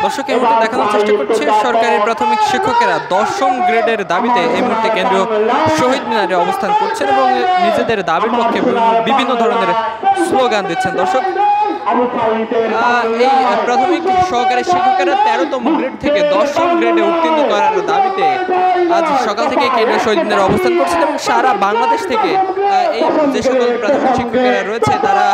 দর্শক এই মুহূর্তে দেখানোর চেষ্টা করছে সরকারি প্রাথমিক শিক্ষকেরা 10ম গ্রেডের দাবিতে এই মুহূর্তে কেন্দ্রীয় শহীদ মিনারে অবস্থান করছেন এবং নিজেদের দাবির পক্ষে বিভিন্ন ধরনের স্লোগান দিচ্ছেন। দর্শক এই প্রাথমিক সহকারী শিক্ষকেরা 13তম গ্রেড থেকে 10ম গ্রেডে উত্তীর্ণ করার দাবিতে আজ সকাল থেকে কেন্দ্রীয় শহীদ মিনারে অবস্থান করছেন এবং সারা বাংলাদেশ থেকে এই যে সকল প্রাথমিক শিক্ষকেরা রয়েছে তারা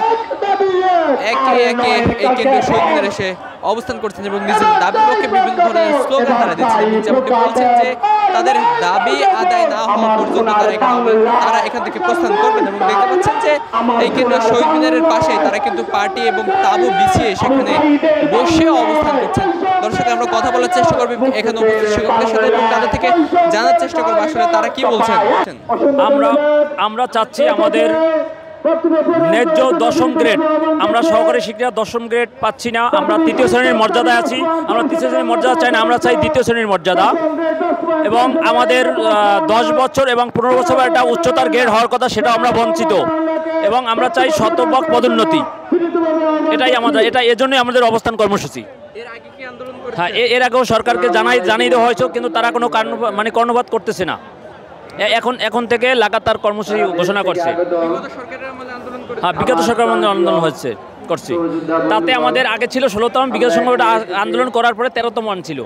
একে একে এই কেন্দ্রীয় শহীদ মিনারে এসে অবস্থান করছেন এবং নিজের দাবির পক্ষে বিভিন্ন ধরনের স্লোগান তারা দিচ্ছেন এবং যেমনটি বলছেন যে তাদের দাবি আদায় না হওয়া পর্যন্ত তারা এখান থেকে প্রস্থান করবেন এবং দেখতে পাচ্ছেন যে এই কেন্দ্রীয় শহীদ মিনারের পাশে তারা কিন্তু পার্টি এবং তাঁবু বিছিয়ে সেখানে বসে অবস্থান করছেন। দর্শক আমরা কথা বলার চেষ্টা করব এখানে উপস্থিত শিক্ষকদের সাথে এবং তাদের থেকে জানার চেষ্টা করবো আসলে তারা কি বলছেন। আমরা চাচ্ছি আমাদের ন্যায্য 10ম গ্রেড, আমরা সহকারী শিক্ষিকা 10ম গ্রেড পাচ্ছি না, আমরা 3য় শ্রেণীর মর্যাদায় আছি। আমরা 3য় শ্রেণীর মর্যাদা চাই না, আমরা চাই 2য় শ্রেণীর মর্যাদা এবং আমাদের 10 বছর এবং 15 বছর একটা উচ্চতার গ্রেড হওয়ার কথা, সেটা আমরা বঞ্চিত এবং আমরা চাই শতভাগ পদোন্নতি। এজন্যই আমাদের অবস্থান কর্মসূচি। হ্যাঁ, এর আগেও সরকারকে জানিয়ে দেওয়া হয়েছে, কিন্তু তারা কোনো কর্ণপাত করতেছে না। এখন থেকে লাগাতার কর্মসূচি ঘোষণা করছে। হ্যাঁ, বিগত সরকার আন্দোলন করছি, তাতে আমাদের আগে ছিল 16তম, বিগত সরকার আন্দোলন করার পরে 13তম ছিল।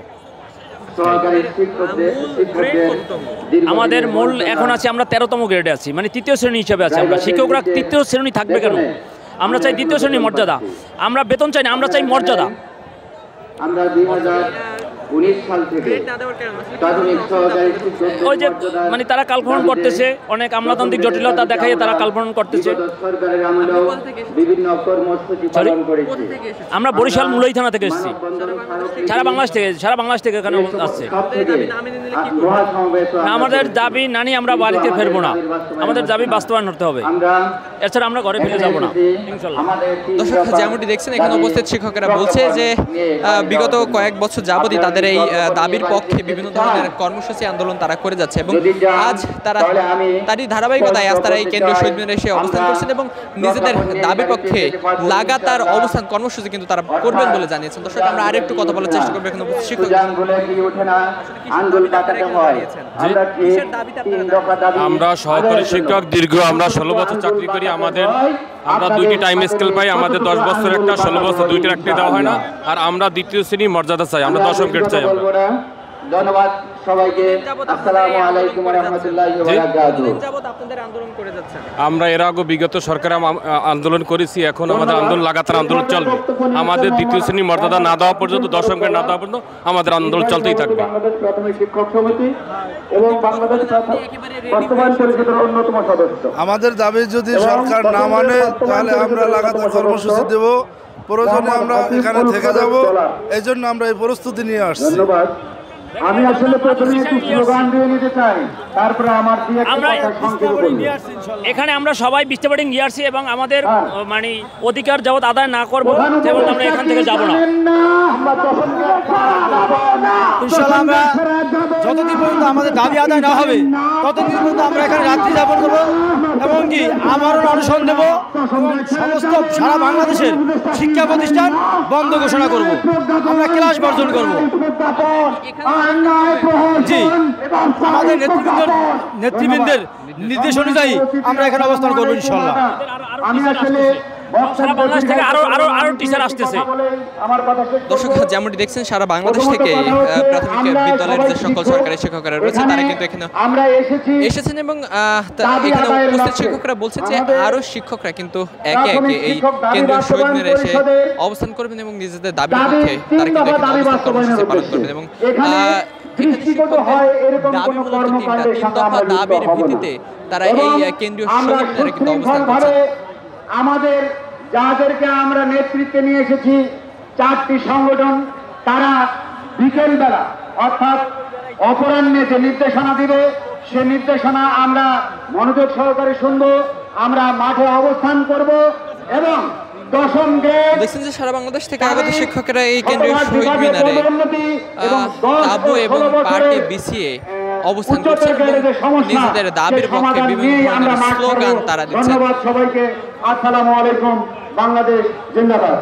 আমাদের মূল এখন আছে আমরা 13তম গ্রেডে আছি, মানে 3য় শ্রেণী হিসেবে আছি। আমরা শিক্ষকরা 3য় শ্রেণী থাকবে কেন? আমরা চাই 2য় শ্রেণীর মর্যাদা। আমরা বেতন চাই না, আমরা চাই মর্যাদা। ওই যে তারা কালক্ষরণ করতেছে, অনেক আমলাতান্ত্রিক জটিলতা দেখাইয়ে তারা কালক্ষরণ করতেছে। আমরা বরিশাল মুলই থানা থেকে এসেছি, সারা বাংলাদেশ থেকে এখানে আসছে। আমাদের দাবি নানি আমরা বাড়িতে ফেরবো না, আমাদের দাবি বাস্তবায়ন করতে হবে, এছাড়া আমরা ঘরে ফিরে যাবো না ইনশাল্লাহ। দর্শক যেমনটি দেখছেন এখানে উপস্থিত শিক্ষকেরা বলছে যে বিগত কয়েক বছর যাবতই তাদের এই দাবির পক্ষে বিভিন্ন ধরনের কর্মসূচি আন্দোলন তারা করে যাচ্ছে এবং আজ তারই ধারাবাহিকতায় আজ তারা এই কেন্দ্রীয় শহীদ মিনারে এসে অবস্থান করছেন এবং নিজেদের দাবির পক্ষে লাগাতার অবস্থান কর্মসূচি কিন্তু তারা করবেন বলে জানিয়েছেন। দর্শক আমরা আরেকটু কথা বলার চেষ্টা করবো এখানে উপস্থিত শিক্ষক। আমরা সহকারী শিক্ষক দীর্ঘ 16 বছর চাকরি করি। আমরা 2টি টাইম স্কেল পাই, আমাদের 10 বছর একটা, 16 বছর 2টির একটি দেওয়া হয় না। আর আমরা 2য় শ্রেণীর মর্যাদা চাই, আমরা 10ম গ্রেড চাই। ধন্যবাদ সবাইকে। আসসালামু আলাইকুম ওয়া রাহমাতুল্লাহি ওয়া বারাকাতুহু। আমরা এর আগে বিগত সরকার আন্দোলন করেছি, এখন আমাদের আন্দোলন লাগাতার আন্দোলন চলবে। আমাদের 2য় শ্রেণীর মর্যাদা না দেওয়া পর্যন্ত, 10ম গ্রেড না দেওয়া পর্যন্ত আমাদের আন্দোলন চলতেই থাকবে। বাংলাদেশ প্রাথমিক শিক্ষক সমিতি এবং বাংলাদেশ বর্তমান পরিষদের অন্যতম সদস্য। আমাদের দাবি যদি সরকার না মানে তাহলে আমরা লাগাতার কর্মসূচি দেব, প্রয়োজনে আমরা এখানে থেকে যাব, এই জন্য আমরা এই প্রস্তুতি নিয়ে আসছি। ধন্যবাদ। আমি আসলে প্রথমে একটু স্লোগান দিয়ে নিতে চাই, তারপরে আমার এখানে আমরা সবাই বিস্তারিত নিয়ে আসছি এবং আমাদের অধিকার যাবত আদায় না করবো যেমন আমরা এখান থেকে যাব না। ইনশাআল্লাহ আমরা যতদিন পর্যন্ত আমাদের দাবি আদায় না হবে ততদিন পর্যন্ত আমরা এখানে রাত্রি যাপন করবো এবং কি আমারও অনশন দেবো এবং সমস্ত সারা বাংলাদেশের শিক্ষা প্রতিষ্ঠান বন্ধ ঘোষণা করব, আমরা ক্লাস বর্জন করব। জি, আমাদের নেতৃবৃন্দের নির্দেশ অনুযায়ী আমরা এখানে অবস্থান করবো ইনশাআল্লাহ। দর্শক যেমনটি দেখছেন সারা বাংলাদেশ থেকে প্রাথমিক বিদ্যালয়ের যে সকল সরকারি শিক্ষকরা রয়েছে তারা কিন্তু এখানে এসেছেন এবং এখানে উপস্থিত শিক্ষকরা বলছেন যে আরো শিক্ষকরা কিন্তু একে একে এই কেন্দ্রীয় শহীদ মিনারে এসে অবস্থান করবেন এবং নিজেদের দাবির পক্ষে তারা কিন্তু এখানে অবস্থান কর্মসূচি পালন করবেন এবং দাবির ভিত্তিতে তারা এই কেন্দ্রীয় শহীদ মিনারে কিন্তু অবস্থান করছেন। আমাদের যাদেরকে আমরা নেতৃত্বে নিয়ে এসেছি 4টি সংগঠন, তারা বিকেলবেলা অর্থাৎ অপরাহ্নে যে নির্দেশনা দিবে সে নির্দেশনা আমরা মনোযোগ সহকারে শুনব, আমরা মাঠে অবস্থান করব এবং 10ম গ্রেড দেখছেন যে সারা বাংলাদেশ থেকে আগত শিক্ষকেরা এই কেন্দ্রীয় শহীদ মিনারে তাঁবু এবং পার্টি বিছিয়ে অবস্থান করছেন এবং নিজেদের দাবির পক্ষে বিভিন্ন ধরনের স্লোগান তারা দিচ্ছেন। ধন্যবাদ সবাইকে। আসসালামু আলাইকুম। বাংলাদেশ জিন্দাবাদ।